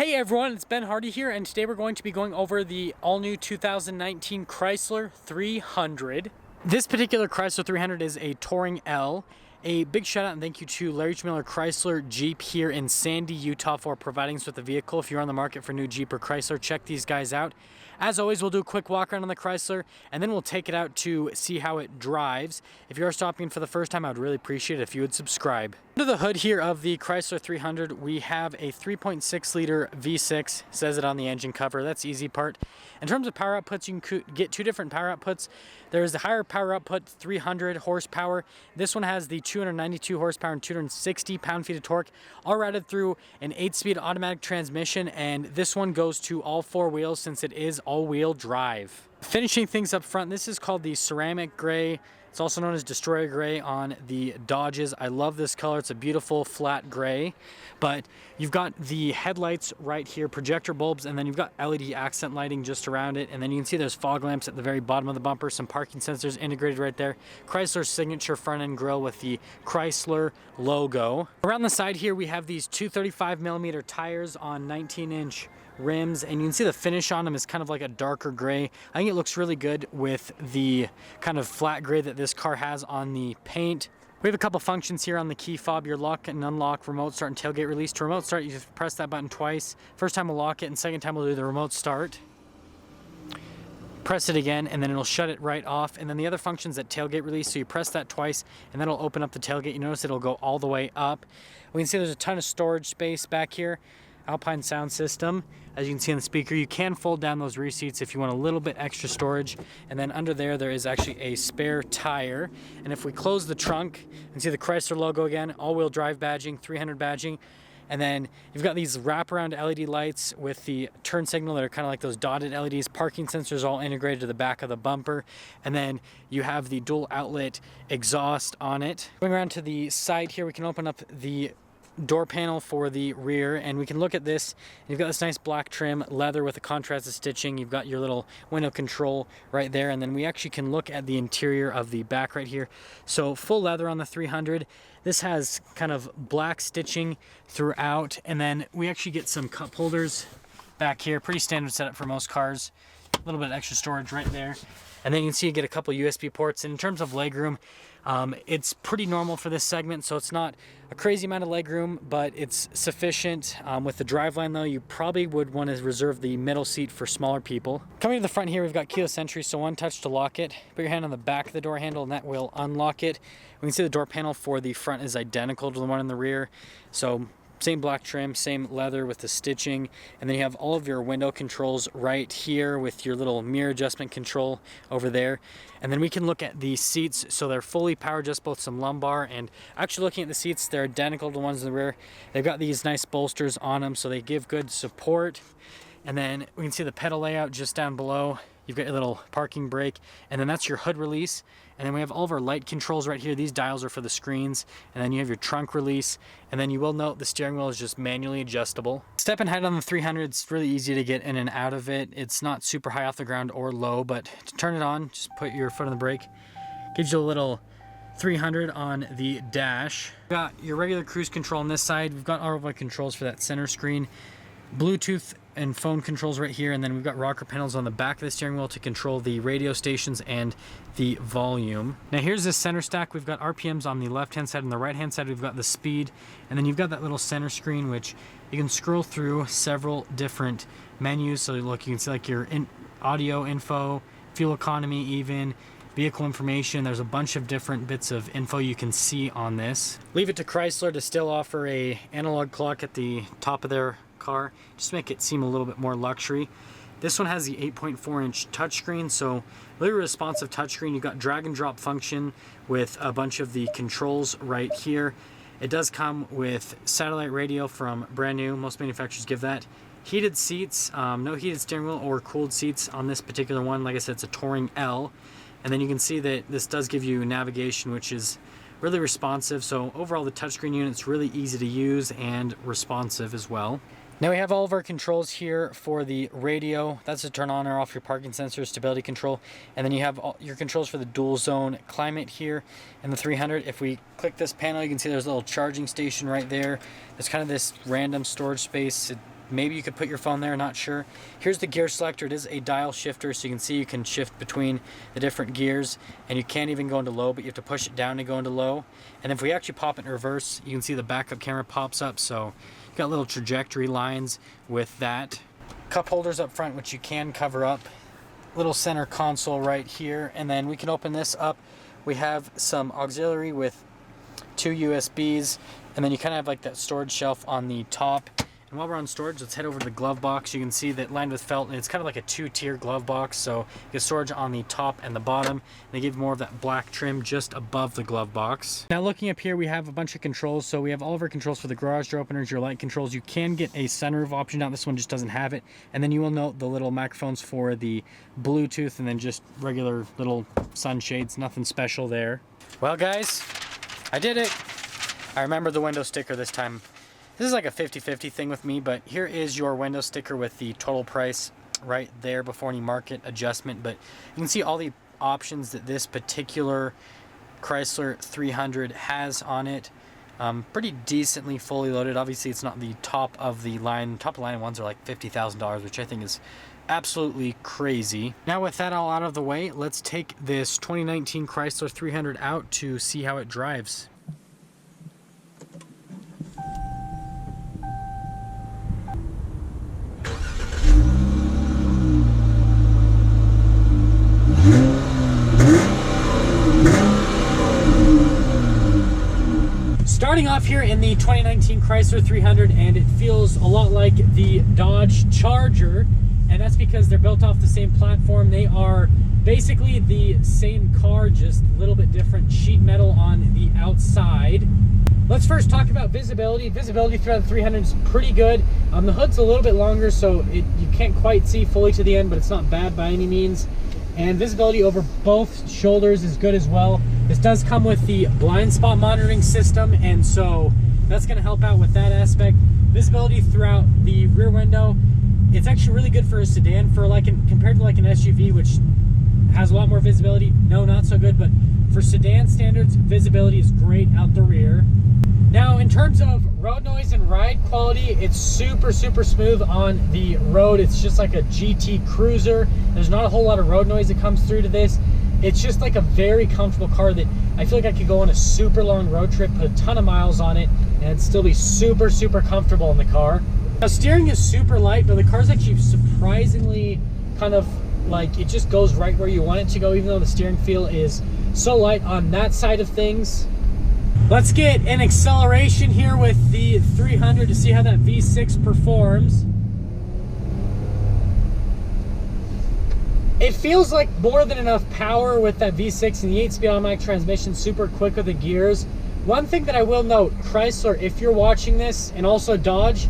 Hey everyone, it's Ben Hardy here, and today we're going to be going over the all-new 2019 Chrysler 300. This particular Chrysler 300 is a Touring L. A big shout out and thank you to Larry Miller Chrysler Jeep here in Sandy, Utah for providing us with the vehicle. If you're on the market for new Jeep or Chrysler, check these guys out. As always, we'll do a quick walk around on the Chrysler and then we'll take it out to see how it drives. If you are stopping for the first time, I would really appreciate it if you would subscribe. Under the hood here of the Chrysler 300, we have a 3.6 liter V6, says it on the engine cover. That's the easy part. In terms of power outputs, you can get two different power outputs. There's the higher power output, 300 horsepower. This one has the 292 horsepower and 260 pound-feet of torque, all routed through an 8-speed automatic transmission, and this one goes to all four wheels since it is all-wheel drive. Finishing things up front, this is called the ceramic gray. It's also known as Destroyer Gray on the Dodges. I love this color. It's a beautiful flat gray, but you've got the headlights right here, projector bulbs, and then you've got LED accent lighting just around it. And then you can see there's fog lamps at the very bottom of the bumper, some parking sensors integrated right there. Chrysler's signature front end grille with the Chrysler logo. Around the side here, we have these 235mm tires on 19-inch rims, and you can see the finish on them is kind of like a darker gray. I think it looks really good with the kind of flat gray that this car has on the paint. We have a couple functions here on the key fob, your lock and unlock, remote start, and tailgate release. To remote start, you just press that button twice. First time we'll lock it, and second time we'll do the remote start. Press it again, and then it'll shut it right off. And then the other function's that tailgate release, so you press that twice, and that'll open up the tailgate. You notice it'll go all the way up. We can see there's a ton of storage space back here. Alpine sound system, as you can see on the speaker. You can fold down those rear seats if you want a little bit extra storage, and then under there is actually a spare tire. And if we close the trunk and see the Chrysler logo again, all-wheel drive badging, 300 badging, and then you've got these wraparound LED lights with the turn signal that are kind of like those dotted LEDs, parking sensors all integrated to the back of the bumper, and then you have the dual outlet exhaust on it. Going around to the side here, we can open up the door panel for the rear, and we can look at this. You've got this nice black trim, leather with a contrasted stitching. You've got your little window control right there, and then we actually can look at the interior of the back right here. So full leather on the 300. This has kind of black stitching throughout, and then we actually get some cup holders back here. Pretty standard setup for most cars. A little bit of extra storage right there. And then you can see you get a couple USB ports. And in terms of legroom, it's pretty normal for this segment, so it's not a crazy amount of legroom, but it's sufficient. With the driveline though, you probably would want to reserve the middle seat for smaller people. Coming to the front here, we've got keyless entry, so one touch to lock it. Put your hand on the back of the door handle and that will unlock it. We can see the door panel for the front is identical to the one in the rear. So same black trim, same leather with the stitching, and then you have all of your window controls right here with your little mirror adjustment control over there. And then we can look at the seats, so they're fully power adjust, both some lumbar, and actually looking at the seats, they're identical to the ones in the rear. They've got these nice bolsters on them, so they give good support. And then we can see the pedal layout just down below. You've got your little parking brake, and then that's your hood release. And then we have all of our light controls right here. These dials are for the screens. And then you have your trunk release. And then you will note the steering wheel is just manually adjustable. Step and height on the 300, it's really easy to get in and out of it. It's not super high off the ground or low, but to turn it on, just put your foot on the brake. Gives you a little 300 on the dash. We've got your regular cruise control on this side. We've got all of our controls for that center screen. Bluetooth and phone controls right here, and then we've got rocker panels on the back of the steering wheel to control the radio stations and the volume. Now here's this center stack. We've got RPMs on the left hand side, and the right hand side we've got the speed, and then you've got that little center screen which you can scroll through several different menus. So look, you can see like your audio info, fuel economy, even vehicle information. There's a bunch of different bits of info you can see on this. Leave it to Chrysler to still offer a analog clock at the top of their car, just make it seem a little bit more luxury. This one has the 8.4-inch touchscreen, so really responsive touchscreen. You've got drag and drop function with a bunch of the controls right here. It does come with satellite radio from brand new. Most manufacturers give that. Heated seats, no heated steering wheel or cooled seats on this particular one. Like I said, it's a Touring L. And then you can see that this does give you navigation, which is really responsive. So overall, the touchscreen unit's really easy to use and responsive as well. Now we have all of our controls here for the radio. That's to turn on or off your parking sensor, stability control. And then you have all your controls for the dual zone climate here in the 300. If we click this panel, you can see there's a little charging station right there. There's kind of this random storage space. maybe you could put your phone there, not sure. Here's the gear selector. It is a dial shifter, so you can see you can shift between the different gears, and you can't even go into low, but you have to push it down to go into low. And if we actually pop it in reverse, you can see the backup camera pops up, so you've got little trajectory lines with that. Cup holders up front, which you can cover up. Little center console right here, and then we can open this up. We have some auxiliary with 2 USBs, and then you kind of have like that storage shelf on the top. And while we're on storage, let's head over to the glove box. You can see that lined with felt, and it's kind of like a 2-tier glove box, so you get storage on the top and the bottom. And they give more of that black trim just above the glove box. Now looking up here, we have a bunch of controls. So we have all of our controls for the garage door openers, your light controls. You can get a sunroof option. Now this one just doesn't have it. And then you will note the little microphones for the Bluetooth, and then just regular little sunshades, nothing special there. Well guys, I did it. I remember the window sticker this time. This is like a 50-50 thing with me, but here is your window sticker with the total price right there before any market adjustment. But you can see all the options that this particular Chrysler 300 has on it. Pretty decently fully loaded. Obviously, it's not the top of the line. Top of the line ones are like $50,000, which I think is absolutely crazy. Now with that all out of the way, let's take this 2019 Chrysler 300 out to see how it drives. Starting off here in the 2019 Chrysler 300, and it feels a lot like the Dodge Charger, and that's because they're built off the same platform. They are basically the same car, just a little bit different sheet metal on the outside. Let's first talk about visibility. Visibility throughout the 300 is pretty good. The hood's a little bit longer, so you can't quite see fully to the end, but it's not bad by any means. And visibility over both shoulders is good as well. This does come with the blind spot monitoring system, and so that's going to help out with that aspect. Visibility throughout the rear window, it's actually really good for a sedan. For compared to like an SUV, which has a lot more visibility, no, not so good. But for sedan standards, visibility is great out the rear. Now, in terms of road noise and ride quality, it's super smooth on the road. It's just like a GT Cruiser. There's not a whole lot of road noise that comes through to this. It's just like a very comfortable car that I feel like I could go on a super long road trip, put a ton of miles on it, and it'd still be super comfortable in the car. Now, steering is super light, but the car's actually surprisingly kind of like, it just goes right where you want it to go, even though the steering feel is so light on that side of things. Let's get an acceleration here with the 300 to see how that V6 performs. It feels like more than enough power with that V6 and the 8-speed automatic transmission, super quick with the gears. One thing that I will note, Chrysler, if you're watching this, and also Dodge,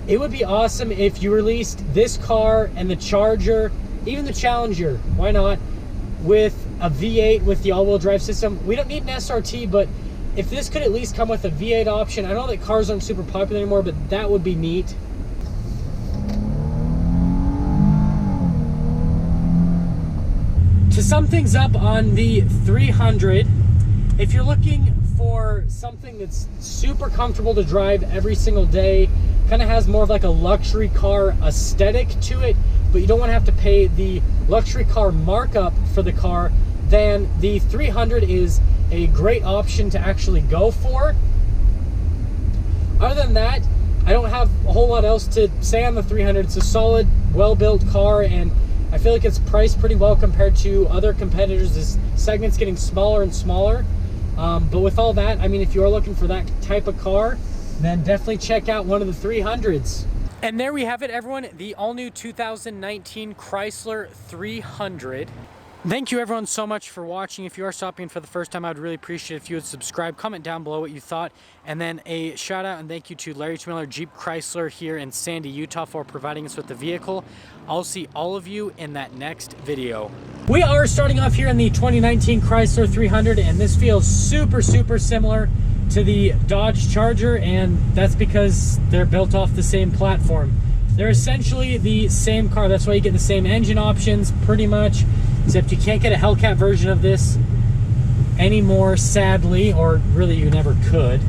it would be awesome if you released this car and the Charger, even the Challenger, why not, with a V8 with the all-wheel drive system. We don't need an SRT, but if this could at least come with a V8 option, I know that cars aren't super popular anymore, but that would be neat. To sum things up on the 300, if you're looking for something that's super comfortable to drive every single day, kind of has more of like a luxury car aesthetic to it, but you don't want to have to pay the luxury car markup for the car, then the 300 is a great option to actually go for. Other than that, I don't have a whole lot else to say on the 300. It's a solid, well-built car, and I feel like it's priced pretty well compared to other competitors. This segment's getting smaller and smaller. But with all that, I mean, if you're looking for that type of car, then definitely check out one of the 300s. And there we have it, everyone, the all-new 2019 Chrysler 300. Thank you everyone so much for watching. If you are stopping for the first time, I would really appreciate it if you would subscribe, comment down below what you thought, and then a shout out and thank you to Larry Miller Jeep Chrysler here in Sandy, Utah for providing us with the vehicle. I'll see all of you in that next video. We are starting off here in the 2019 Chrysler 300, and this feels super similar to the Dodge Charger, and that's because they're built off the same platform. They're essentially the same car. That's why you get the same engine options pretty much, except you can't get a Hellcat version of this anymore, sadly, or really you never could.